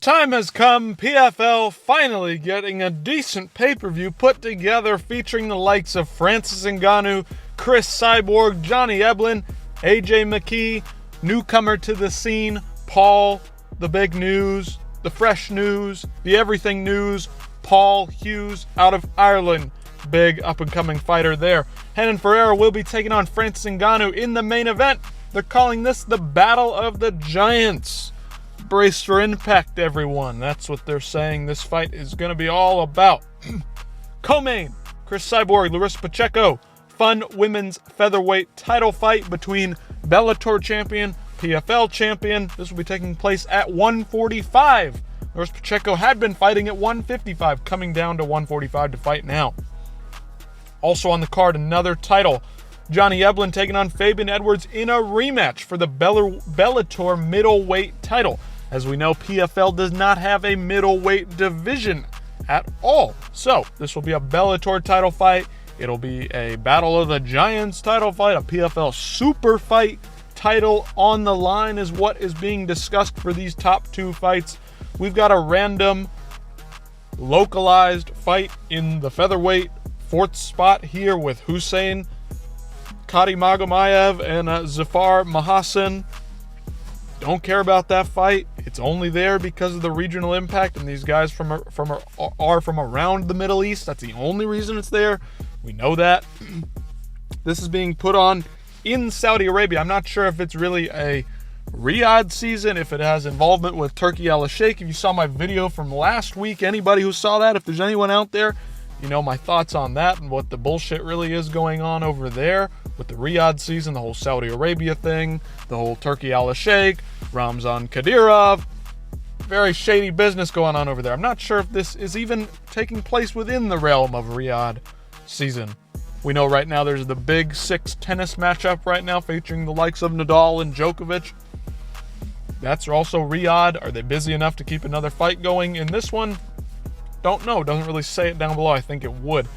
time has come, PFL finally getting a decent pay-per-view put together featuring the likes of Francis Ngannou, Chris Cyborg, Johnny Eblen, AJ McKee, newcomer to the scene, Paul, the big news, the fresh news, the everything news, Paul Hughes out of Ireland. Big up-and-coming fighter there. Renan Ferriera will be taking on Francis Ngannou in the main event. They're calling this the Battle of the Giants. Brace for impact, everyone. That's what they're saying this fight is going to be all about. Co-main, Chris Cyborg, Larissa Pacheco. Fun women's featherweight title fight between Bellator champion, PFL champion. This will be taking place at 145. Larissa Pacheco had been fighting at 155, coming down to 145 to fight now. Also on the card, another title. Johnny Eblen taking on Fabian Edwards in a rematch for the Bellator middleweight title. As we know, PFL does not have a middleweight division at all. So this will be a Bellator title fight. It'll be a Battle of the Giants title fight, a PFL super fight. Title on the line is what is being discussed for these top two fights. We've got a random localized fight in the featherweight fourth spot here with Hussein Khadimagomayev and Zafar Mahasan. Don't care about that fight. It's only there because of the regional impact, and these guys are from around the Middle East. That's the only reason it's there. We know that. This is being put on in Saudi Arabia. I'm not sure if it's really a Riyadh season, if it has involvement with Turkey Al-Sheikh. If you saw my video from last week, anybody who saw that, if there's anyone out there, you know my thoughts on that and what the bullshit really is going on over there with the Riyadh season, the whole Saudi Arabia thing, the whole Turkey Al-Sheikh, Ramzan Kadyrov. Very shady business going on over there. I'm not sure if this is even taking place within the realm of Riyadh season. We know right now there's the Big Six tennis matchup right now featuring the likes of Nadal and Djokovic. That's also Riyadh. Are they busy enough to keep another fight going in this one? Don't know. Doesn't really say it down below. I think it would.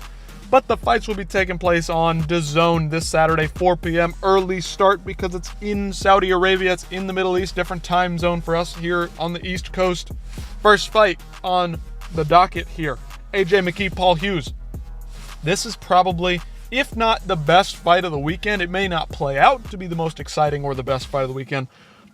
But the fights will be taking place on DAZN this Saturday, 4 p.m. Early start because it's in Saudi Arabia. It's in the Middle East. Different time zone for us here on the East Coast. First fight on the docket here. AJ McKee, Paul Hughes. This is probably, if not the best fight of the weekend, it may not play out to be the most exciting or the best fight of the weekend,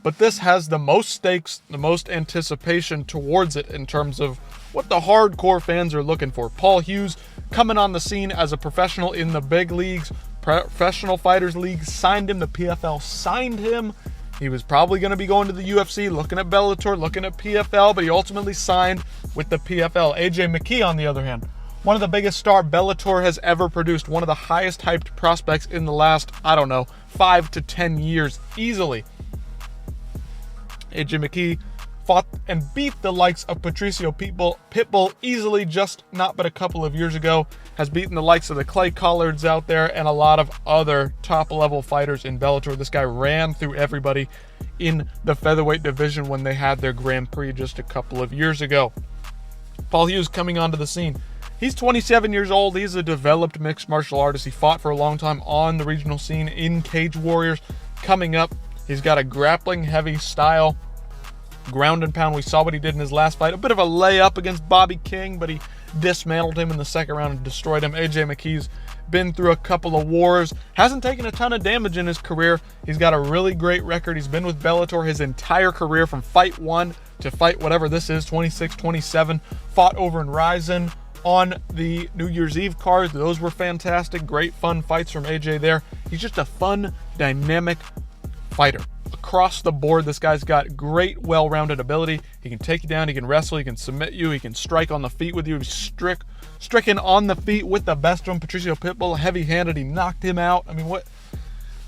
but this has the most stakes, the most anticipation towards it in terms of what the hardcore fans are looking for. Paul Hughes coming on the scene as a professional in the big leagues, Professional Fighters League signed him, the PFL signed him. He was probably going to be going to the UFC, looking at Bellator, looking at PFL, but he ultimately signed with the PFL. AJ McKee, on the other hand, one of the biggest star Bellator has ever produced, one of the highest hyped prospects in the last, 5 to 10 years, easily. AJ McKee fought and beat the likes of Patricio Pitbull easily just not but a couple of years ago, has beaten the likes of the Clay Collards out there and a lot of other top-level fighters in Bellator. This guy ran through everybody in the featherweight division when they had their Grand Prix just a couple of years ago. Paul Hughes coming onto the scene. He's 27 years old. He's a developed mixed martial artist. He fought for a long time on the regional scene in Cage Warriors. Coming up, he's got a grappling heavy style, ground and pound. We saw what he did in his last fight. A bit of a layup against Bobby King, but he dismantled him in the second round and destroyed him. AJ McKee's been through a couple of wars. Hasn't taken a ton of damage in his career. He's got a really great record. He's been with Bellator his entire career from fight 1 to fight whatever this is, 26, 27. Fought over in Ryzen on the New Year's Eve card. Those were fantastic. Great fun fights from AJ there. He's just a fun, dynamic fighter. Across the board, this guy's got great, well-rounded ability. He can take you down, he can wrestle, he can submit you, he can strike on the feet with you. He's stricken on the feet with the best of him. Patricio Pitbull, heavy-handed, he knocked him out. I mean, what?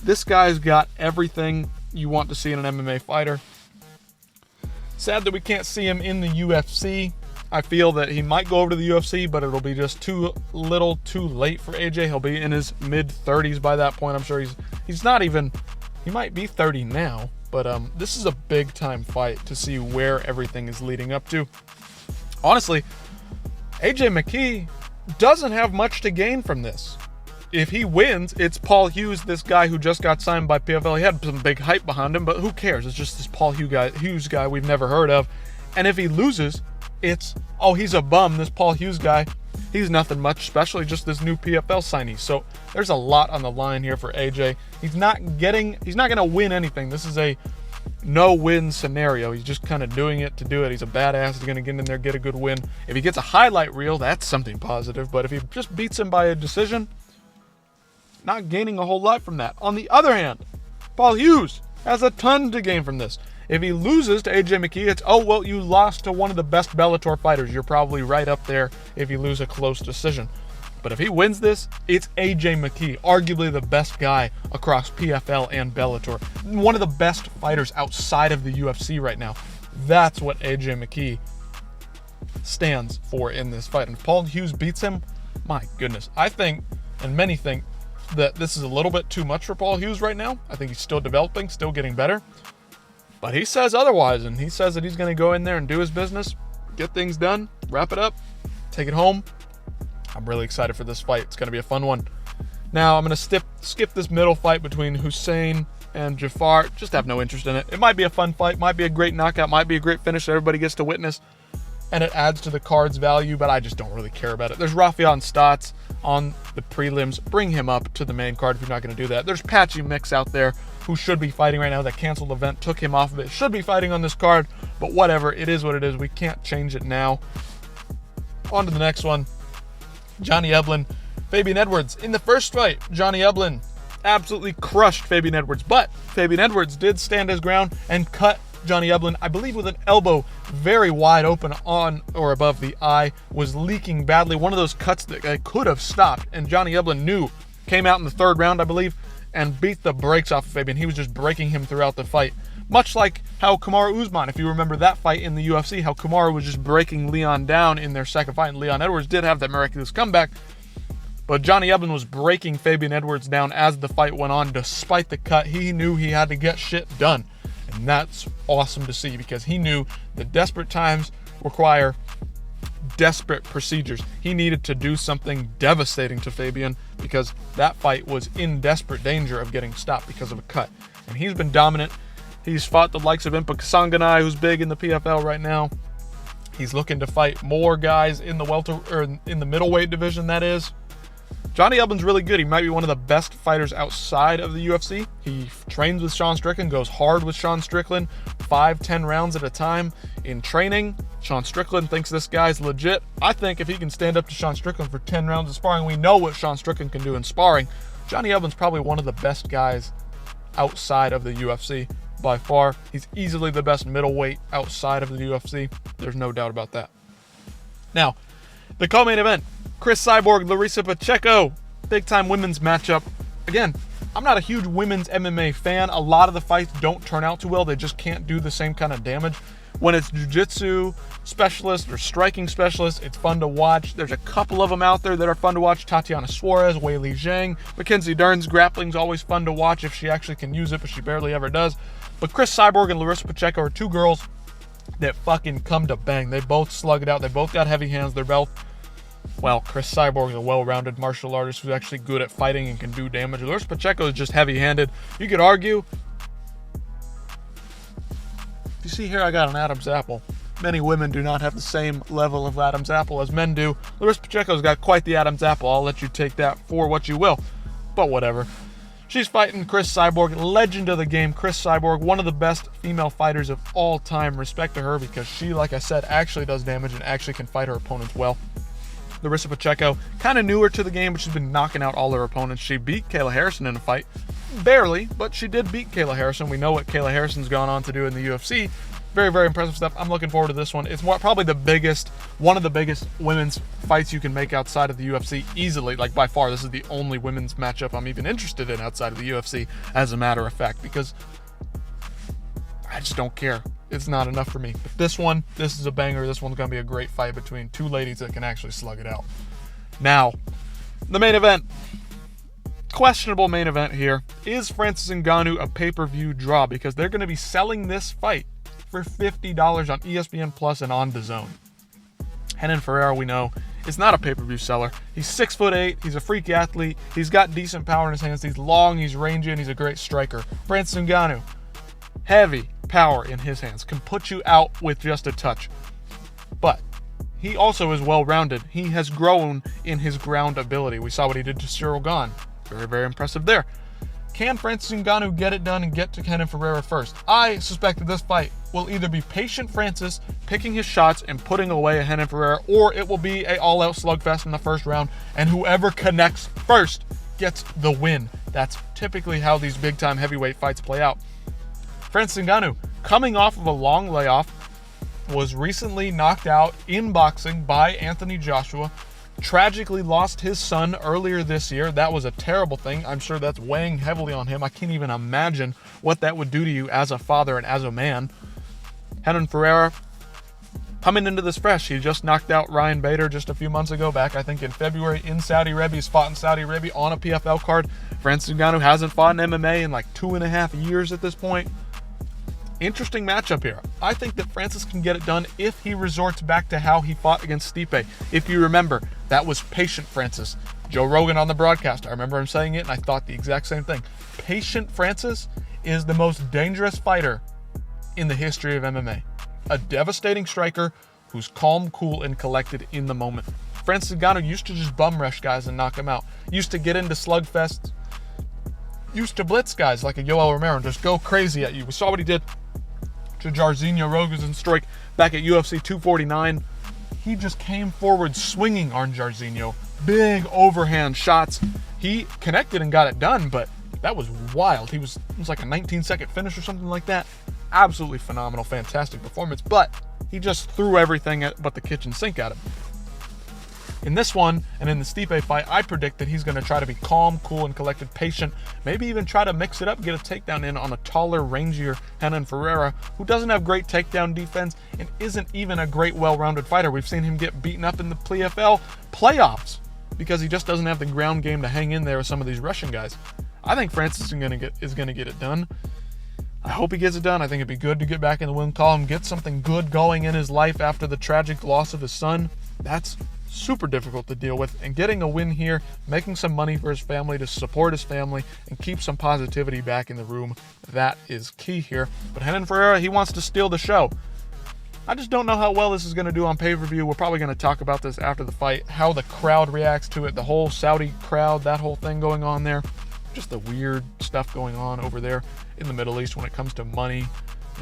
This guy's got everything you want to see in an MMA fighter. Sad that we can't see him in the UFC. I feel that he might go over to the UFC, but it'll be just too little, too late for AJ. He'll be in his mid-30s by that point. I'm sure he's not even... He might be 30 now, but this is a big-time fight to see where everything is leading up to. Honestly, AJ McKee doesn't have much to gain from this. If he wins, it's Paul Hughes, this guy who just got signed by PFL. He had some big hype behind him, but who cares? It's just this Paul Hughes guy we've never heard of And if he loses, it's, oh, he's a bum, this Paul Hughes guy. He's nothing much, especially just this new PFL signee. So there's a lot on the line here for AJ. He's not going to win anything. This is a no-win scenario. He's just kind of doing it to do it. He's a badass. He's going to get in there, get a good win. If he gets a highlight reel, that's something positive. But if he just beats him by a decision, not gaining a whole lot from that. On the other hand, Paul Hughes has a ton to gain from this. If he loses to AJ McKee, it's, oh, well, you lost to one of the best Bellator fighters. You're probably right up there if you lose a close decision. But if he wins this, it's AJ McKee, arguably the best guy across PFL and Bellator. One of the best fighters outside of the UFC right now. That's what AJ McKee stands for in this fight. And if Paul Hughes beats him, my goodness. I think, and many think, that this is a little bit too much for Paul Hughes right now. I think he's still developing, still getting better. But he says otherwise, and he says that he's going to go in there and do his business, get things done, wrap it up, take it home. I'm really excited for this fight. It's going to be a fun one. Now, I'm going to skip this middle fight between Hussein and Jafar. Just have no interest in it. It might be a fun fight, might be a great knockout, might be a great finish that everybody gets to witness, and it adds to the card's value, but I just don't really care about it. There's Rafael Stotts on the prelims. Bring him up to the main card if you're not going to do that. There's Patchy Mix out there who should be fighting right now. That canceled event took him off of it. Should be fighting on this card, but whatever. It is what it is. We can't change it now. On to the next one. Johnny Eblen, Fabian Edwards. In the first fight, Johnny Eblen absolutely crushed Fabian Edwards, but Fabian Edwards did stand his ground and cut Johnny Eblen, I believe, with an elbow very wide open on or above the eye, was leaking badly. One of those cuts that could have stopped, and Johnny Eblen came out in the third round, I believe, and beat the brakes off of Fabian. He was just breaking him throughout the fight. Much like how Kamaru Usman, if you remember that fight in the UFC, how Kamaru was just breaking Leon down in their second fight, and Leon Edwards did have that miraculous comeback. But Johnny Eblen was breaking Fabian Edwards down as the fight went on. Despite the cut, he knew he had to get shit done. And that's awesome to see, because he knew that desperate times require desperate procedures. He needed to do something devastating to Fabian, because that fight was in desperate danger of getting stopped because of a cut. And he's been dominant. He's fought the likes of Impa Kasanganay, who's big in the PFL right now. He's looking to fight more guys in the in the middleweight division, that is. Johnny Eblen's really good. He might be one of the best fighters outside of the UFC. He trains with Sean Strickland, goes hard with Sean Strickland, 5-10 rounds at a time in training. Sean Strickland thinks this guy's legit. I think if he can stand up to Sean Strickland for 10 rounds of sparring, we know what Sean Strickland can do in sparring. Johnny Eblen's probably one of the best guys outside of the UFC by far. He's easily the best middleweight outside of the UFC. There's no doubt about that. Now, the co-main event, Chris Cyborg, Larissa Pacheco, big-time women's matchup. Again, I'm not a huge women's MMA fan. A lot of the fights don't turn out too well. They just can't do the same kind of damage. When it's jiu-jitsu specialist or striking specialist, it's fun to watch. There's a couple of them out there that are fun to watch. Tatiana Suarez, Weili Zhang, Mackenzie Dern's grappling's always fun to watch if she actually can use it, but she barely ever does. But Chris Cyborg and Larissa Pacheco are two girls that fucking come to bang. They both slug it out. They both got heavy hands. They're both, well, Chris Cyborg is a well-rounded martial artist who's actually good at fighting and can do damage. Larissa Pacheco is just heavy-handed. You could argue, if you see here, I got an Adam's apple. Many women do not have the same level of Adam's apple as men do. Larissa Pacheco's got quite the Adam's apple. I'll let you take that for what you will. But whatever. She's fighting Chris Cyborg, legend of the game. Chris Cyborg, one of the best female fighters of all time. Respect to her, because she, like I said, actually does damage and actually can fight her opponents well. Larissa Pacheco, kind of newer to the game, but she's been knocking out all her opponents. She beat Kayla Harrison in a fight. Barely, but she did beat Kayla Harrison. We know what Kayla Harrison's gone on to do in the UFC. Very, very impressive stuff. I'm looking forward to this one. It's probably one of the biggest women's fights you can make outside of the UFC easily. Like, by far, this is the only women's matchup I'm even interested in outside of the UFC, as a matter of fact, because I just don't care. It's not enough for me. But this is a banger. This one's going to be a great fight between two ladies that can actually slug it out. Now, the main event. Questionable main event here. Is Francis Ngannou a pay-per-view draw? Because they're going to be selling this fight for $50 on ESPN Plus and on DAZN. Renan Ferriera, we know, is not a pay-per-view seller. He's 6'8", he's a freak athlete, he's got decent power in his hands, he's long, he's rangy, and he's a great striker. Francis Ngannou, heavy power in his hands, can put you out with just a touch. But he also is well-rounded. He has grown in his ground ability. We saw what he did to Cyril Gane. Very, very impressive there. Can Francis Ngannou get it done and get to Renan Ferriera first? I suspect that this fight will either be patient Francis picking his shots and putting away a Renan Ferriera, or it will be an all-out slugfest in the first round, and whoever connects first gets the win. That's typically how these big-time heavyweight fights play out. Francis Ngannou, coming off of a long layoff, was recently knocked out in boxing by Anthony Joshua. Tragically lost his son earlier this year. That was a terrible thing. I'm sure that's weighing heavily on him. I can't even imagine what that would do to you as a father and as a man. Renan Ferriera, coming into this fresh. He just knocked out Ryan Bader just a few months ago, back I think in February in Saudi Arabia. He's fought in Saudi Arabia on a PFL card. Francis Ngannou hasn't fought in MMA in like 2.5 years at this point. Interesting matchup here. I think that Francis can get it done if he resorts back to how he fought against Stipe. If you remember, that was patient Francis. Joe Rogan on the broadcast, I remember him saying it, and I thought the exact same thing. Patient Francis is the most dangerous fighter in the history of MMA. A devastating striker who's calm, cool, and collected in the moment. Francis Ngannou used to just bum rush guys and knock them out. Used to get into slugfests. Used to blitz guys like a Yoel Romero and just go crazy at you. We saw what he did to Jairzinho Rozenstruik back at UFC 249. He just came forward swinging on Jairzinho. Big overhand shots. He connected and got it done, but that was wild. It was like a 19-second finish or something like that. Absolutely phenomenal, fantastic performance, but he just threw everything but the kitchen sink at him. In this one, and in the Stipe fight, I predict that he's going to try to be calm, cool, and collected, patient, maybe even try to mix it up, get a takedown in on a taller, rangier Renan Ferriera, who doesn't have great takedown defense and isn't even a great, well-rounded fighter. We've seen him get beaten up in the PFL playoffs because he just doesn't have the ground game to hang in there with some of these Russian guys. I think Francis is going to get it done. I hope he gets it done. I think it'd be good to get back in the win column, get something good going in his life after the tragic loss of his son. That's super difficult to deal with, and getting a win here, making some money for his family to support his family and keep some positivity back in the room, that is key here. But Renan Ferriera, he wants to steal the show. I just don't know how well this is going to do on pay-per-view. We're probably going to talk about this after the fight, how the crowd reacts to it, the whole Saudi crowd, that whole thing going on there. Just the weird stuff going on over there in the Middle East when it comes to money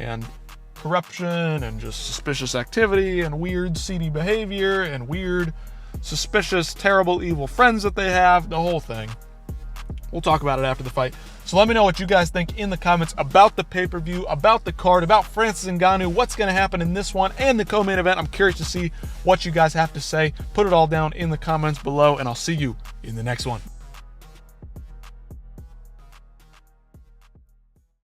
and corruption and just suspicious activity and weird seedy behavior and weird suspicious terrible evil friends that they have, the whole thing. We'll talk about it after the fight. So let me know what you guys think in the comments about the pay-per-view, about the card, about Francis Ngannou, what's going to happen in this one and the co-main event. I'm curious to see what you guys have to say. Put it all down in the comments below, and I'll see you in the next one.